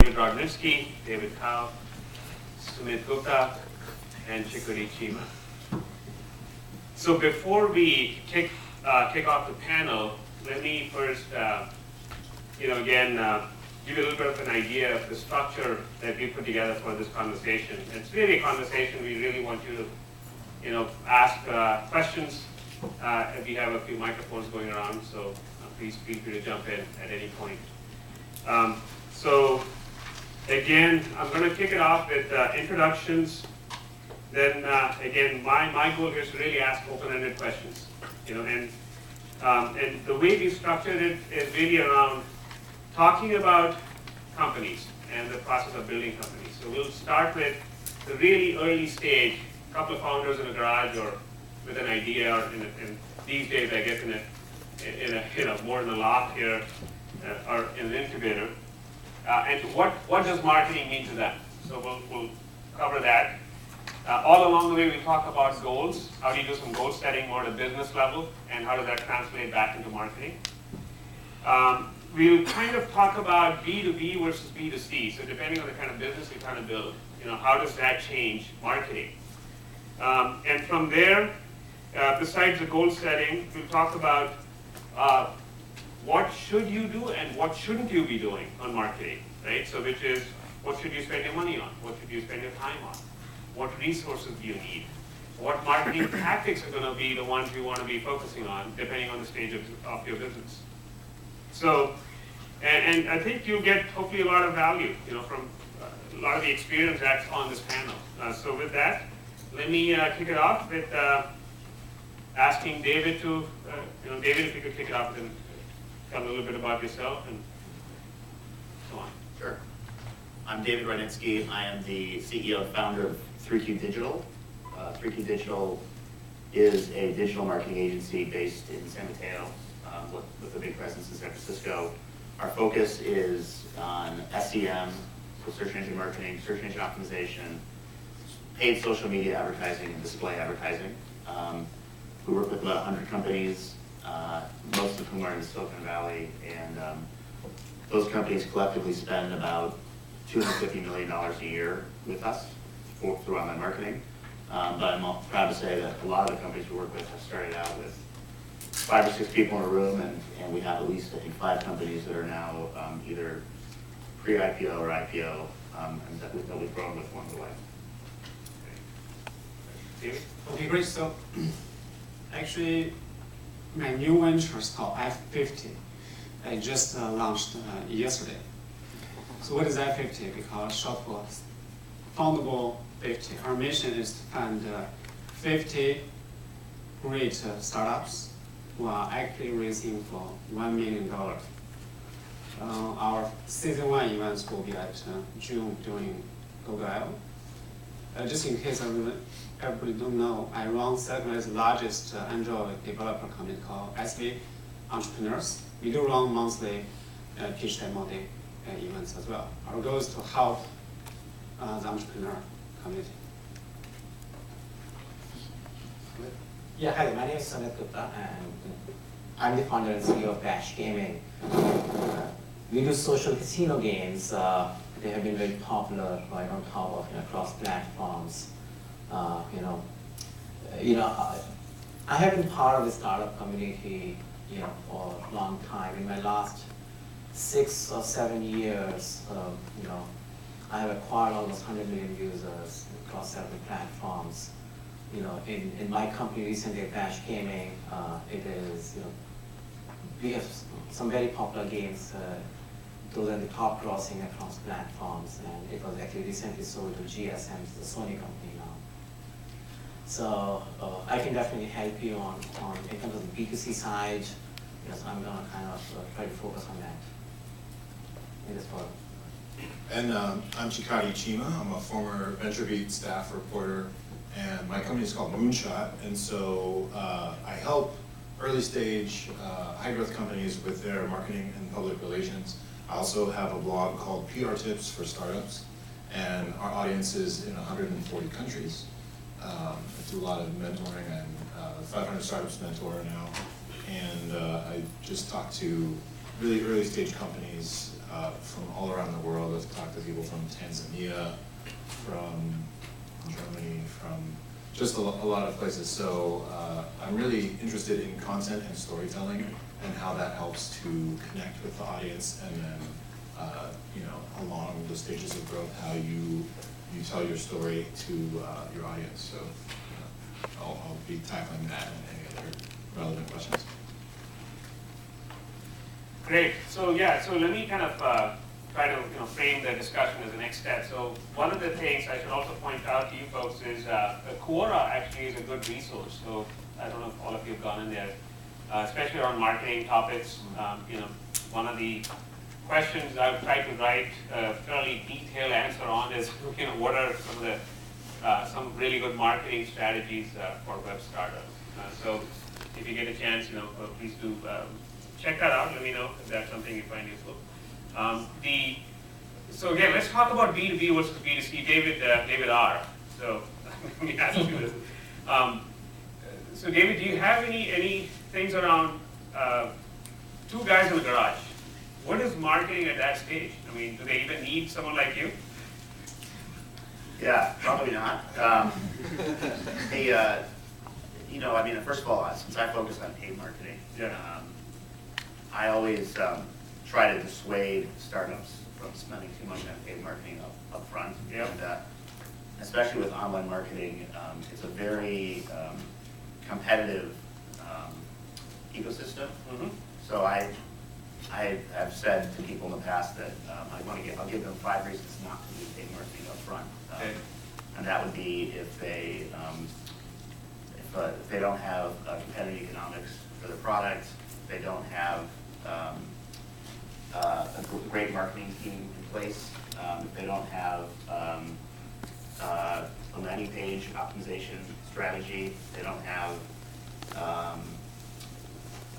David Rodnitsky, David Kao, Sumit Gupta, and Chikuri Chima. So before we kick off the panel, let me first, again, give you a little bit of an idea of the structure that we put together for this conversation. It's really a conversation. We really want you to, ask questions. We have a few microphones going around, so please feel free to jump in at any point. So again, I'm going to kick it off with introductions. Then again, my goal here is to really ask open-ended questions. And the way we structured it is really around talking about companies and the process of building companies. So we'll start with the really early stage, a couple of founders in a garage or with an idea, or in these days, I guess, in a more in a loft here, or in an incubator. And what does marketing mean to them? So we'll cover that. All along the way, we talk about goals. How do you do some goal setting more at a business level, and how does that translate back into marketing? We'll kind of talk about B2B versus B2C. So depending on the kind of business you're trying to build, how does that change marketing? And from there, besides the goal setting, we'll talk about what should you do and what shouldn't you be doing on marketing, right? So which is, what should you spend your money on? What should you spend your time on? What resources do you need? What marketing tactics are going to be the ones you want to be focusing on, depending on the stage of your business. So, and I think you'll get hopefully a lot of value, from a lot of the experience that's on this panel. So with that, let me kick it off with asking David to, David, if you could kick it off and tell a little bit about yourself and so on. Sure. I'm David Rodnitsky. I am the CEO and founder of 3Q Digital. 3Q Digital is a digital marketing agency based in San Mateo with a big presence in San Francisco. Our focus is on SEM, so search engine marketing, search engine optimization, paid social media advertising, and display advertising. We work with about 100 companies, most of whom are in the Silicon Valley, and those companies collectively spend about $250 million a year with us through online marketing. But I'm proud to say that a lot of the companies we work with have started out with 5 or 6 people in a room, and we have at least, I think, 5 companies that are now either pre-IPO or IPO, and that we've grown with along the way. Okay, great. So actually, my new venture is called F50. I just launched yesterday. So what is F50? Because short for Foundable 50. Our mission is to find 50 great startups who are actually raising for $1 million. Our season 1 events will be at June during Google I/O. Just in case everybody don't know, I run Silicon's largest Android developer company called SV Entrepreneurs. We do run monthly pitch demo day events as well. Our goal is to help the entrepreneur community. Yeah, hi, my name is Sumit Gupta, and I'm the founder and CEO of Bash Gaming. We do social casino games. They have been very popular right on top of cross platforms. I have been part of the startup community for a long time. In my last 6 or 7 years, I have acquired almost 100 million users across several platforms. In my company recently, Bash Gaming, we have some very popular games. Those are the top grossing across platforms, and it was actually recently sold to GSM, the Sony company now. So I can definitely help you on in terms of the B2C side. Yes, I'm gonna kind of try to focus on that in this part. And I'm Chikuri Chima. I'm a former VentureBeat staff reporter, and my company is called Moonshot. And so I help early stage, high growth companies with their marketing and public relations. I also have a blog called PR Tips for Startups, and our audience is in 140 countries. I do a lot of mentoring. I'm 500 Startups mentor now, and I just talk to really early stage companies from all around the world. I've talked to people from Tanzania, from Germany, from just a lot of places. So I'm really interested in content and storytelling and how that helps to connect with the audience, and then along the stages of growth, how you tell your story to your audience. So I'll be tackling that and any other relevant questions. Great. So yeah, so let me kind of try to frame the discussion as the next step. So one of the things I should also point out to you folks is Quora actually is a good resource. So I don't know if all of you have gone in there, especially on marketing topics. One of the questions I've tried to write a fairly detailed answer on is, what are some of the some really good marketing strategies for web startups. So if you get a chance, please do check that out. Let me know if that's something you find useful. So again, let's talk about B2B versus B2C. David R. So let me ask you this. So David, do you have any things around two guys in the garage? What is marketing at that stage? I mean, do they even need someone like you? Yeah, probably not. First of all, since I focus on paid marketing, I always try to dissuade startups from spending too much on paid marketing up front. Yeah. And especially with online marketing, it's a very competitive ecosystem. Mm-hmm. So I have said to people in the past that I'll give them 5 reasons not to do paid marketing up front. Okay. And that would be if they don't have competitive economics for their product, they don't have a great marketing team in place, if they don't have a landing page optimization strategy, they don't have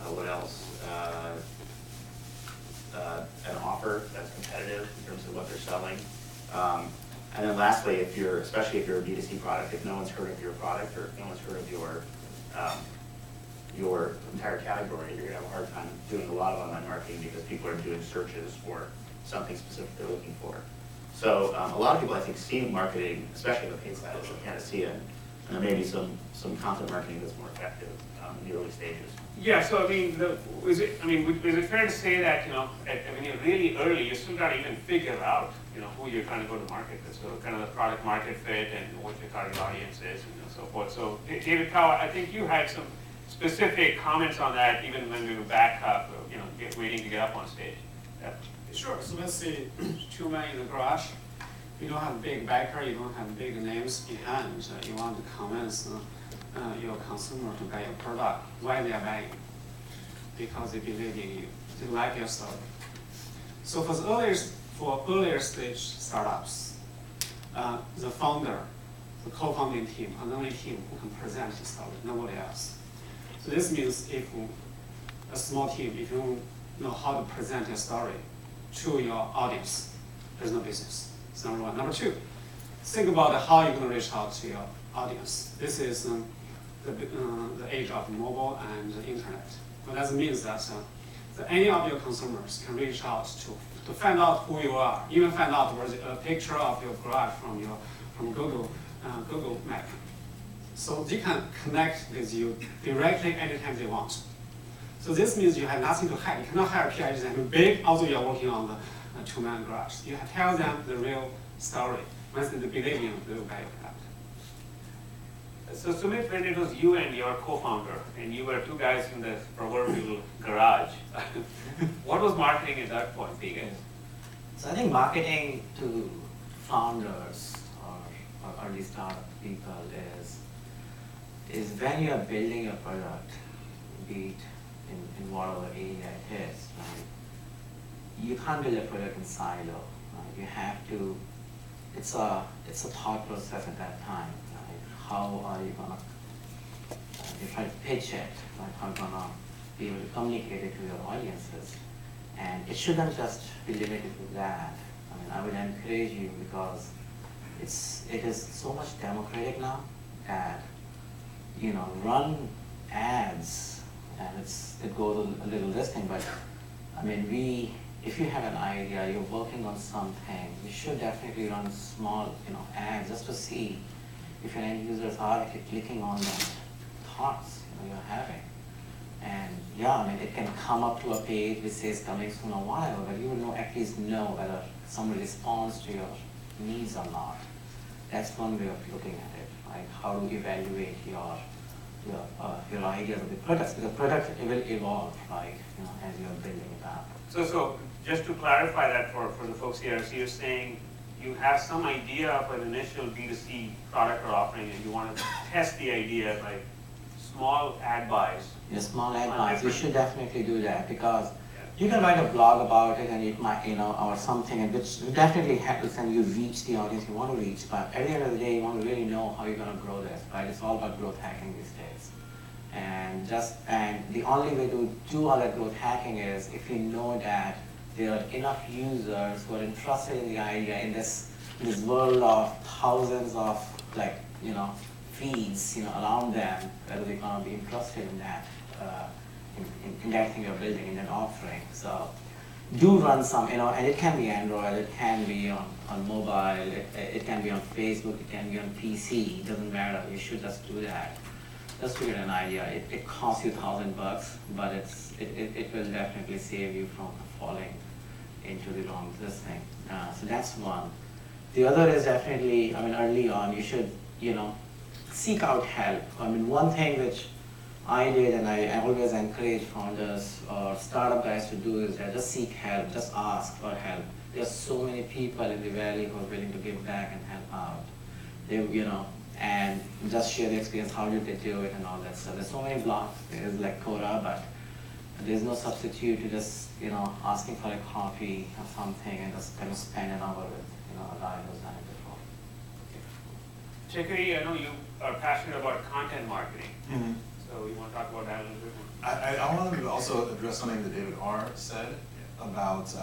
what else? An offer that's competitive in terms of what they're selling. And then lastly, especially if you're a B2C product, if no one's heard of your product or if no one's heard of your entire category, you're gonna have a hard time doing a lot of online marketing because people are doing searches for something specific they're looking for. So a lot of people, I think, see marketing, especially on the paid side, as a panacea, and there may be some content marketing that's more effective in the early stages. Yeah, so I mean, is it fair to say that, when you're really early, you still got to even figure out, who you're trying to go to market with, so kind of the product market fit and what your target audience is and so forth. So David Cow, I think you had some specific comments on that even when we were back up, waiting to get up on stage. Yeah. Sure. So let's say 2 men in the garage. You don't have a big backer, you don't have big names behind. You want to convince your consumer to buy your product. Why they are buying? Because they believe in you. They like your story. So for earlier stage startups, the founder, the co-founding team, are the only team who can present the story, nobody else. So this means if a small team, if you know how to present your story to your audience, there's no business. That's number one. Number two, think about how you're going to reach out to your audience. This is the age of mobile and the internet. Well, that means that any of your consumers can reach out to find out who you are, even find out where a picture of your garage from Google Map. So they can connect with you directly anytime they want. So this means you have nothing to hide. You cannot hire a PR agency big, although you're working on the 2-man garage. You have to tell them the real story. Once they believe in you, they will buy your product. So Sumit, when it was you and your co-founder, and you were 2 guys in the proverbial garage, what was marketing at that point for you guys? So I think marketing to founders or early startup people is when you are building a product, be it in whatever area it is, right? You can't build a product in silo. Right? You have to. It's a thought process at that time. Right? How are you gonna? You try to pitch it. Right? How you gonna be able to communicate it to your audiences? And it shouldn't just be limited to that. I mean, I would encourage you because it is so much democratic now that run ads, and it goes a little listing, but I mean if you have an idea, you're working on something, you should definitely run small, ads just to see if your end users are actually clicking on the thoughts you're having. And yeah, I mean, it can come up to a page which says coming soon a while, but you will at least know whether somebody responds to your needs or not. That's one way of looking at it. Like how to evaluate your ideas of the products, because products will evolve, right? As you're building it up. So just to clarify that for the folks here, so you're saying you have some idea of an initial B2C product or offering, and you want to test the idea like small ad buys. Yeah, small ad buys, you should definitely do that, because you can write a blog about it, and it might, or something, and which definitely helps, and you reach the audience you want to reach. But at the end of the day, you want to really know how you're going to grow this, right? It's all about growth hacking these days. And the only way to do all that growth hacking is if you know that there are enough users who are interested in the idea in this world of thousands of feeds, around them, whether they're going to be interested in that. In that thing you're building, in that offering. So do run some, and it can be Android, it can be on mobile, it can be on Facebook, it can be on PC, it doesn't matter, you should just do that. Just to get an idea. It costs you $1,000, but it will definitely save you from falling into the wrong thing. So that's one. The other is definitely, early on, you should, seek out help. One thing which I did, and I always encourage founders or startup guys to do, is that just seek help, just ask for help. There's so many people in the valley who are willing to give back and help out. And just share the experience, how did they do it and all that stuff. There's so many blogs, there's like Quora, but there's no substitute to just, asking for a coffee or something and just kind of spend an hour with, a guy who's done it before. Chikri, I know you are passionate about content marketing. Mm-hmm. So you want to talk about that a little bit more? I wanted to also address something that David R. said about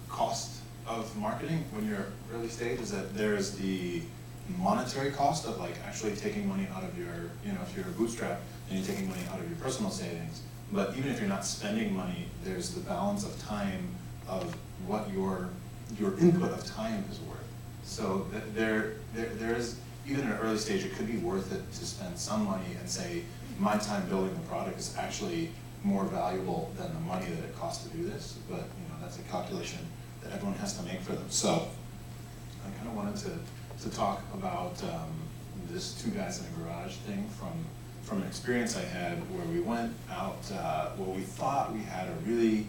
cost of marketing when you're early stage, is that there's the monetary cost of like actually taking money out of your, if you're a bootstrap and you're taking money out of your personal savings. But even if you're not spending money, there's the balance of time of what your input of time is worth. So there is, even at an early stage, it could be worth it to spend some money and say, my time building the product is actually more valuable than the money that it costs to do this. But that's a calculation that everyone has to make for them. So I kind of wanted to talk about this two guys in a garage thing from an experience I had where we went out, where we thought we had we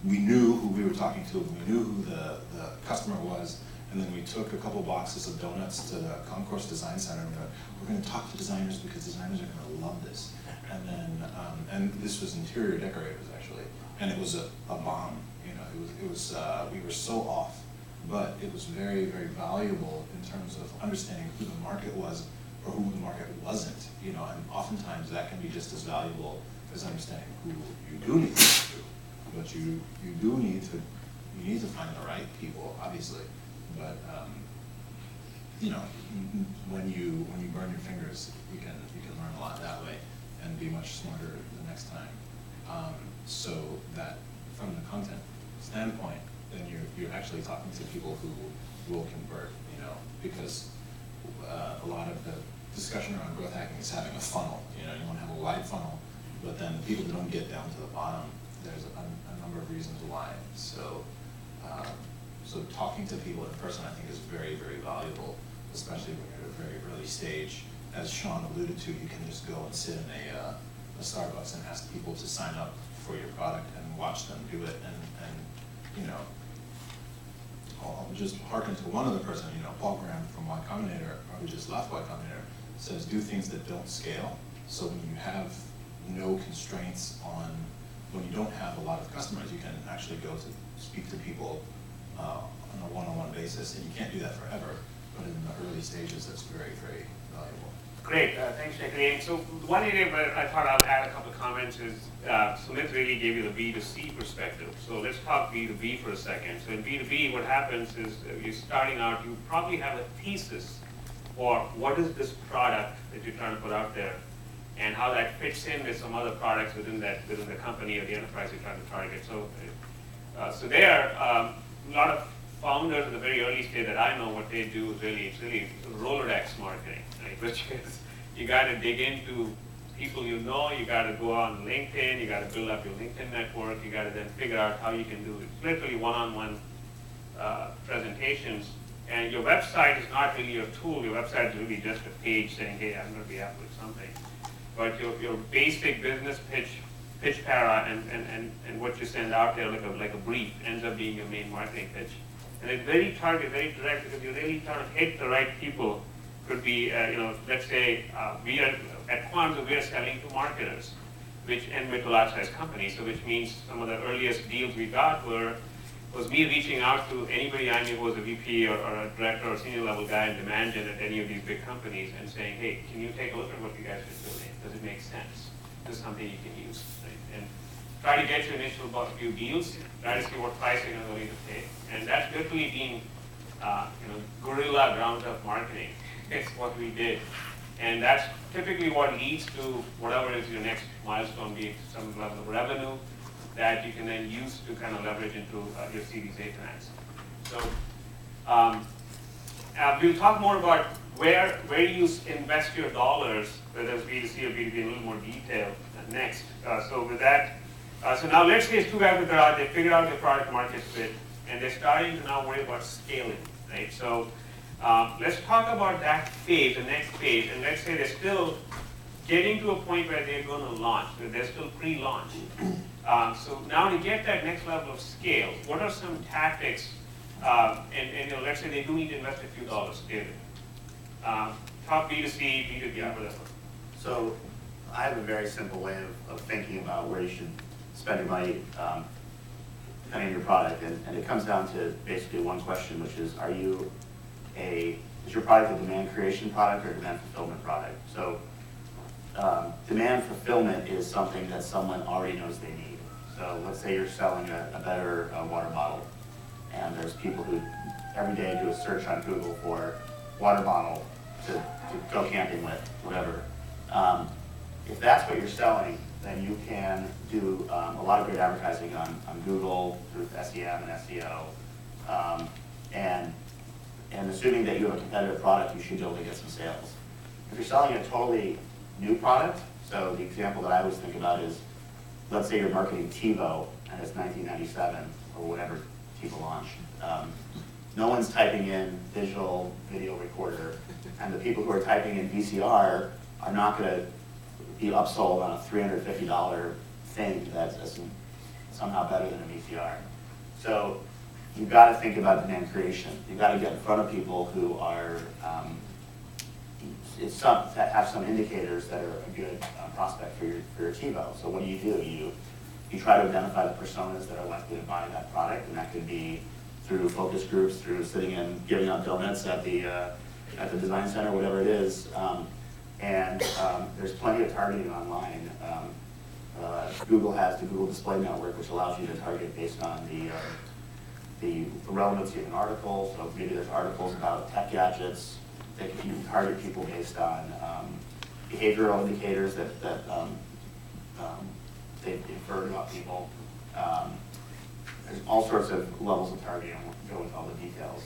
knew who we were talking to, we knew who the customer was, and then we took a couple boxes of donuts to the Concourse Design Center, and we're going to talk to designers because designers are going to love this. And then, and this was interior decorators actually, and it was a bomb. We were so off, but it was very, very valuable in terms of understanding who the market was or who the market wasn't. And oftentimes that can be just as valuable as understanding who you do need to talk to. But you need to find the right people, obviously. But when you burn your fingers, you can learn a lot that way and be much smarter the next time. So that from the content standpoint, then you're actually talking to people who will convert. Because a lot of the discussion around growth hacking is having a funnel. You want to have a wide funnel, but then people don't get down to the bottom. There's a number of reasons why. So talking to people in person, I think, is very, very valuable, especially when you're at a very early stage. As Sean alluded to, you can just go and sit in a Starbucks and ask people to sign up for your product and watch them do it. And I'll just hearken to one other person, Paul Graham from Y Combinator, who just left Y Combinator, says do things that don't scale. So when you have no constraints when you don't have a lot of customers, you can actually go to speak to people on a one-on-one basis, and you can't do that forever, but in the early stages, that's very, very valuable. Great, thanks, Chikri. So one area where I thought I'll add a couple of comments is, Sumit really gave you the B2C perspective. So let's talk B2B for a second. So in B2B, what happens is you're starting out, you probably have a thesis for what is this product that you're trying to put out there, and how that fits in with some other products within the company or the enterprise you're trying to target. So So they are a lot of founders at the very early stage that I know what they do is it's really Rolodex marketing, right? Which is you got to dig into people you know, you got to go on LinkedIn, you got to build up your LinkedIn network, you got to then figure out how you can do it. It's literally one-on-one presentations. And your website is not really your tool. Your website is really just a page saying, hey, I'm going to be happy with something. But your basic business pitch para and what you send out there like a brief ends up being your main marketing pitch. And it's very targeted, very direct, because you're really trying to hit the right people. Could be, let's say we are at Quantum, we are selling to marketers, and with large-size companies. So which means some of the earliest deals we got was me reaching out to anybody I knew who was a VP or a director or senior level guy in demand gen at any of these big companies and saying, hey, can you take a look at what you guys are doing? Does it make sense? This is something you can use, right? And try to get your initial few deals, try to see what pricing are willing to pay. And that's literally being, guerrilla ground up marketing. It's what we did. And that's typically what leads to whatever is your next milestone, be it some level of revenue that you can then use to kind of leverage into your Series A finance. So we'll talk more about where you invest your dollars, whether it's B2C or B2B, in a little more detail next. So with that, so now let's say it's two guys in the garage, they figured out their product market fit, and they're starting to now worry about scaling, right? So let's talk about that phase, the next phase, and let's say they're still getting to a point where they're going to launch, where they're still pre-launch. So now to get that next level of scale, what are some tactics, and let's say they do need to invest a few dollars, David. Talk B2C, B2B, whatever. So I have a very simple way of thinking about where you should spend your money depending on your product, and it comes down to basically one question, which is, is your product a demand creation product or a demand fulfillment product? So demand fulfillment is something that someone already knows they need. So let's say you're selling a better water bottle, and there's people who every day do a search on Google for water bottle to go camping with, whatever. If that's what you're selling, then you can do a lot of great advertising on Google through SEM and SEO. And assuming that you have a competitive product, you should be able to get some sales. If you're selling a totally new product, so the example that I always think about is, let's say you're marketing TiVo, and it's 1997, or whatever TiVo launched. No one's typing in digital video recorder, and the people who are typing in VCR are not going to be upsold on a $350 thing that's somehow better than a VCR. So you've got to think about demand creation. You've got to get in front of people who are that have some indicators that are a good prospect for your TiVo. So what do? You try to identify the personas that are likely to buy that product, and that could be through focus groups, through sitting and giving out donuts at the design center, whatever it is. And there's plenty of targeting online. Google has the Google Display Network, which allows you to target based on the relevancy of an article. So maybe there's articles about tech gadgets. You can target people based on behavioral indicators that they've inferred about people. There's all sorts of levels of targeting. I won't go into all the details.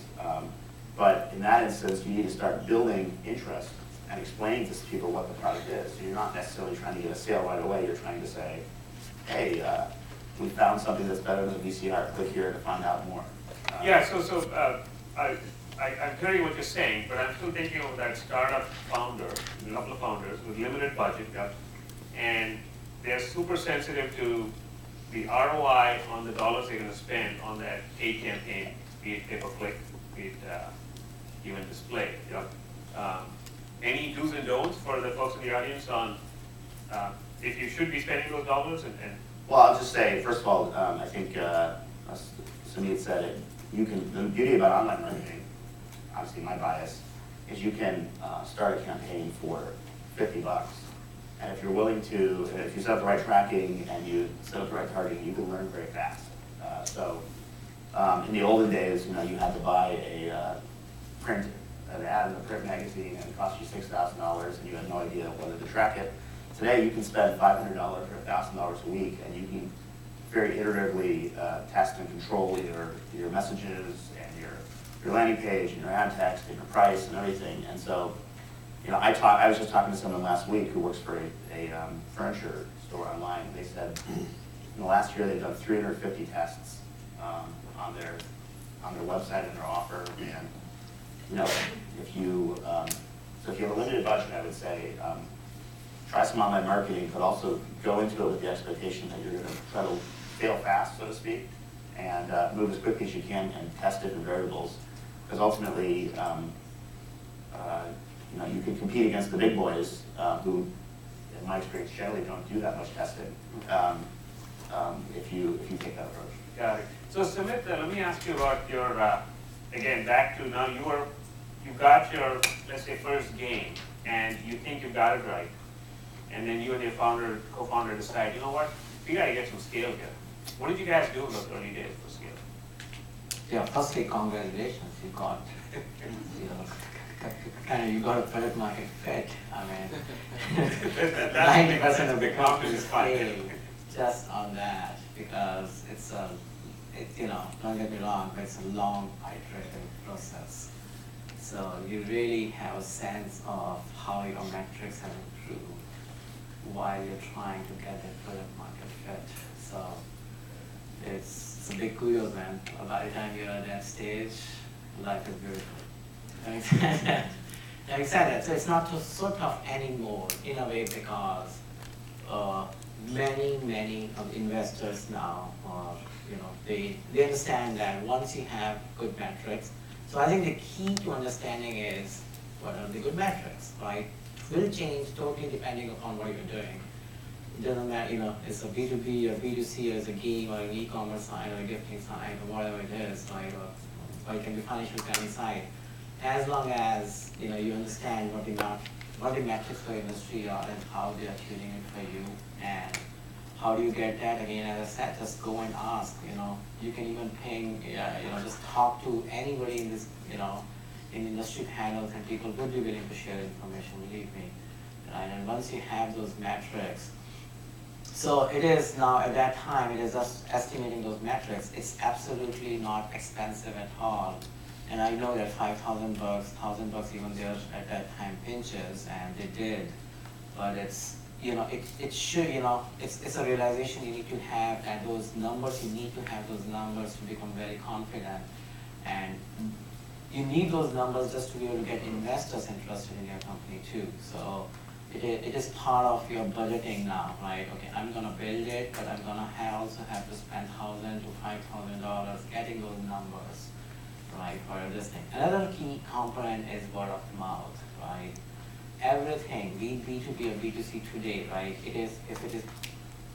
But in that instance, you need to start building interest and explaining to people what the product is. So you're not necessarily trying to get a sale right away. You're trying to say, hey, we found something that's better than a VCR. Click here to find out more. Yeah, I'm hearing what you're saying, but I'm still thinking of that startup founder, a couple of founders with limited budget, and they're super sensitive to the ROI on the dollars they're going to spend on that paid campaign, be it pay-per-click, be it even display. Any do's and don'ts for the folks in the audience on if you should be spending those dollars? Well, I'll just say, first of all, I think Sunit said it. The beauty about online marketing, obviously my bias, is you can start a campaign for $50. And if you're willing to, if you set up the right tracking and you set up the right targeting, you can learn very fast. In the olden days, you had to buy an ad in a print magazine, and it cost you $6,000, and you had no idea whether to track it. Today, you can spend $500 or $1,000 a week, and you can very iteratively test and control your messages and your landing page and your ad text and your price and everything. And so, I was just talking to someone last week who works for a furniture store online. They said in the last year they've done 350 tests on their website and their offer. And if you so if you have a limited budget, I would say try some online marketing, but also go into it with the expectation that you're going to try to fail fast, so to speak, and move as quickly as you can and test different variables. Because ultimately, you can compete against the big boys who, in my experience, generally don't do that much testing if you take that approach. Got it. So Sumit, let me ask you about your, again, back to now you got your, let's say, first game, and you think you got it right. And then you and your co-founder decide, you know what, we gotta get some scale here. What did you guys do in those early days for scale? Yeah, firstly, congratulations, you got, you got a product market fit. I mean, 90% of the companies fail just on that, because don't get me wrong, but it's a long iterative process. So you really have a sense of how your metrics have improved while you're trying to get that product market fit. So it's a big kudos, man. By the time you're at that stage, life is beautiful. Having said that, so it's not so tough anymore in a way, because many of the investors now are, they understand that once you have good metrics. So I think the key to understanding is what are the good metrics, right? It will change totally depending upon what you're doing. It doesn't matter, it's a B2B or B2C, or it's a game or an e-commerce site or a gifting site or whatever it is, right? Or it can be financial planning site. As long as you understand what the metrics for your industry are and how they are tuning it for you, and how do you get that? Again, as I said, just go and ask. You can even ping, just talk to anybody in this, in industry panels, and people would be willing to share information. Believe me, right? And once you have those metrics, so it is now at that time, it is just estimating those metrics. It's absolutely not expensive at all. And I know that $5,000, $1,000 even there at that time pinches, and they did. But it's, it should, it's a realization you need to have, and those numbers, you need to have those numbers to become very confident. And you need those numbers just to be able to get investors interested in your company too. So it is part of your budgeting now, right? Okay, I'm gonna build it, but I'm gonna also have to spend $1,000 to $5,000 getting those numbers, right, for this thing. Another key component is word of mouth, right? Everything, be it B2B or B2C today, right? If it is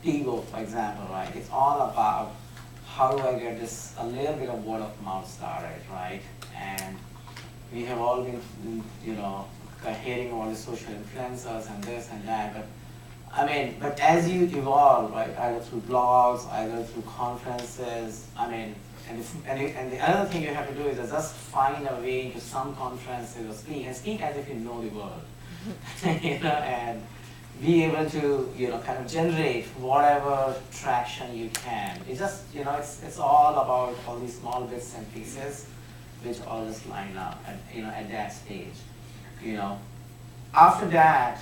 Tigo, for example, right? It's all about how do I get this, a little bit of word of mouth started, right? And we have all been, hearing about the social influencers and this and that, but as you evolve, right, either through blogs, either through conferences, and the other thing you have to do is just find a way to some conferences or speak as if you know the world, and be able to, kind of generate whatever traction you can. It's just, it's all about all these small bits and pieces, which all just line up at that stage. After that,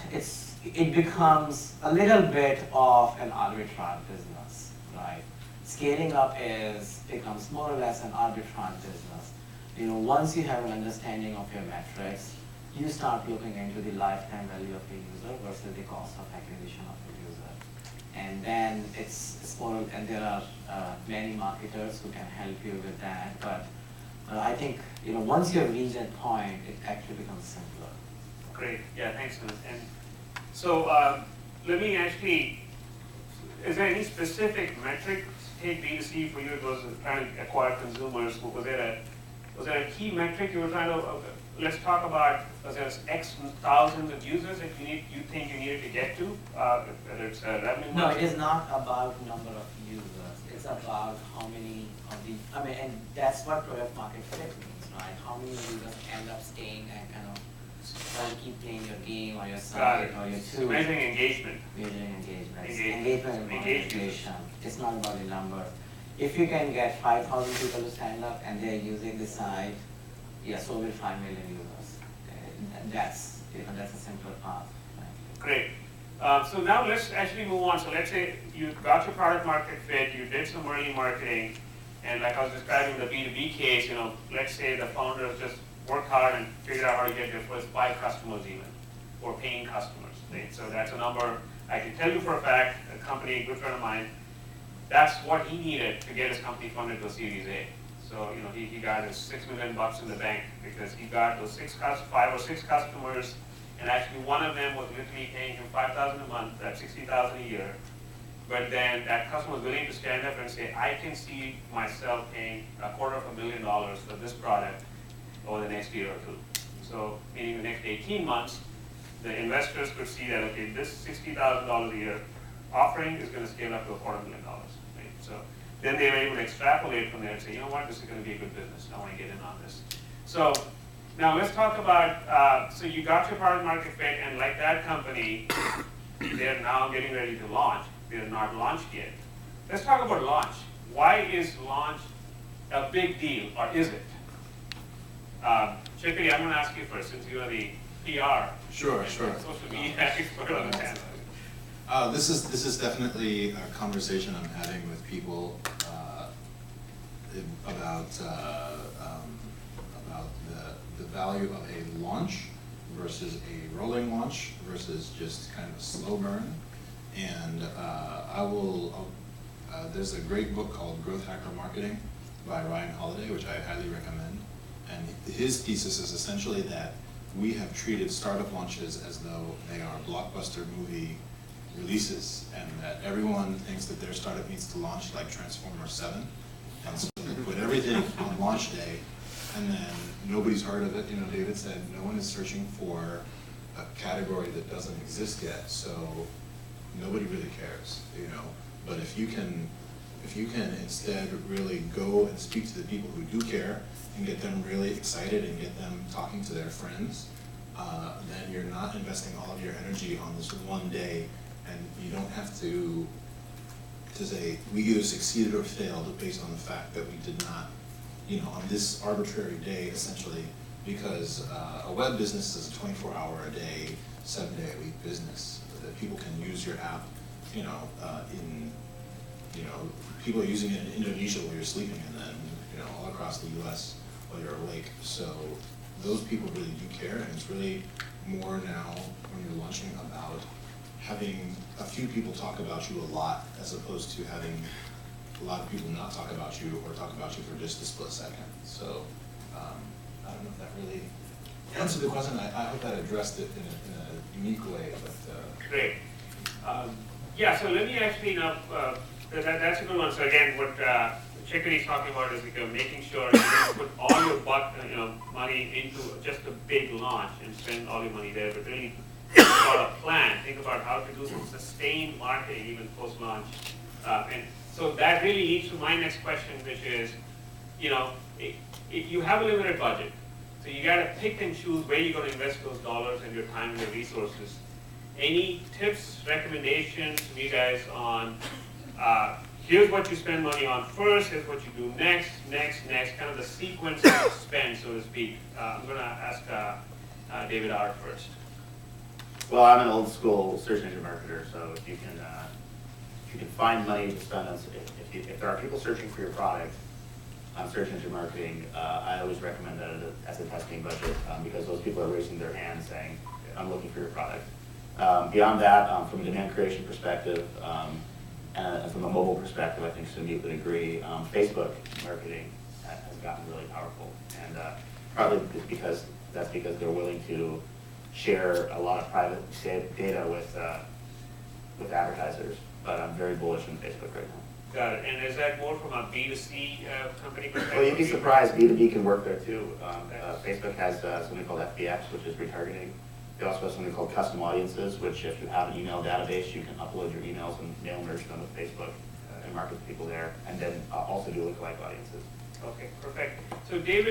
it becomes a little bit of an arbitrage business, right? Scaling up becomes more or less an arbitrage business. Once you have an understanding of your metrics, you start looking into the lifetime value of a user versus the cost of acquisition of a user. And then it's more, and there are many marketers who can help you with that, but I think, once you have reached that point, it actually becomes simpler. Great, yeah, thanks, Sumit. And so let me actually, is there any specific metric, take B2C for you, it was trying to acquire consumers, was there a key metric you were trying to, let's talk about, was there X thousands of users that you think you needed to get to, whether it's revenue? No, it is not about number of users, it's about how many of the, and that's what product market fit means, right? How many users end up staying and kind of try to keep playing your game or your Got site it. or your So tool. measuring engagement. Measuring engagement. Engagement. Engagement is Engagement. motivation. It's not about the number. If you can get 5,000 people to stand up and they're using the site, yeah, so will 5 million users. That's a simpler path. Right? Great. So now let's actually move on. So let's say you got your product market fit, you did some early marketing, and like I was describing the B2B case, let's say the founders just worked hard and figured out how to get their first 5 customers even, or paying customers. Right? So that's a number I can tell you for a fact, a company, a good friend of mine, that's what he needed to get his company funded to a Series A. So, he got his $6 million in the bank because he got those 5 or 6 customers, and actually one of them was literally paying him $5,000 a month, that's $60,000 a year. But then that customer was willing to stand up and say, I can see myself paying $250,000 for this product over the next year or two. So, meaning the next 18 months, the investors could see that, okay, this $60,000 a year offering is going to scale up to $250,000. Right? So then they were able to extrapolate from there and say, you know what, this is going to be a good business. I want to get in on this. So now let's talk about, so you got your product market fit, and like that company, they're now getting ready to launch. They're not launched yet. Let's talk about launch. Why is launch a big deal, or is it? Chickadee, I'm going to ask you first, since you are the PR. Sure. Social media expert on the panel. This is definitely a conversation I'm having with people about the value of a launch versus a rolling launch versus just kind of a slow burn. And there's a great book called Growth Hacker Marketing by Ryan Holiday, which I highly recommend. And his thesis is essentially that we have treated startup launches as though they are blockbuster movie releases, and that everyone thinks that their startup needs to launch like Transformers 7. And so they put everything on launch day, and then nobody's heard of it. David said no one is searching for a category that doesn't exist yet, so nobody really cares, But if you can instead really go and speak to the people who do care and get them really excited and get them talking to their friends, then you're not investing all of your energy on this one day, and you don't have to say we either succeeded or failed based on the fact that we did not, on this arbitrary day essentially, because a web business is a 24-hour-a-day, 7-day-a-week business. That people can use your app, people are using it in Indonesia while you're sleeping, and then all across the U.S. while you're awake. So those people really do care, and it's really more now when you're launching about having a few people talk about you a lot, as opposed to having a lot of people not talk about you or talk about you for just a split second. So I don't know if that really answered the question. I hope that addressed it in a unique way. But Great. Yeah, so let me actually that's a good one. So again, what Chickadee is talking about is making sure you don't put all your money into just a big launch and spend all your money there, but really think about a plan. Think about how to do some sustained marketing even post-launch. And so that really leads to my next question, which is, you have a limited budget. So you got to pick and choose where you're going to invest those dollars and your time and your resources. Any tips, recommendations from you guys on here's what you spend money on first, here's what you do next, kind of the sequence of spend, so to speak. I'm going to ask David R. first. Well, I'm an old school search engine marketer, so if you can find money to spend on, if there are people searching for your product on search engine marketing, I always recommend that as a testing budget, because those people are raising their hands saying, I'm looking for your product. Beyond that, from a demand creation perspective, and from a mobile perspective, I think Sumit would agree, Facebook marketing has gotten really powerful. And probably because they're willing to share a lot of private data with advertisers. But I'm very bullish on Facebook right now. Got it. And is that more from a B2C company perspective? Well, you'd be surprised. B2B can work there too. Facebook has something called FBX, which is retargeting. They also have something called custom audiences, which if you have an email database, you can upload your emails and mail merge them with Facebook and market to people there, and then also do lookalike audiences. Okay, perfect. So David,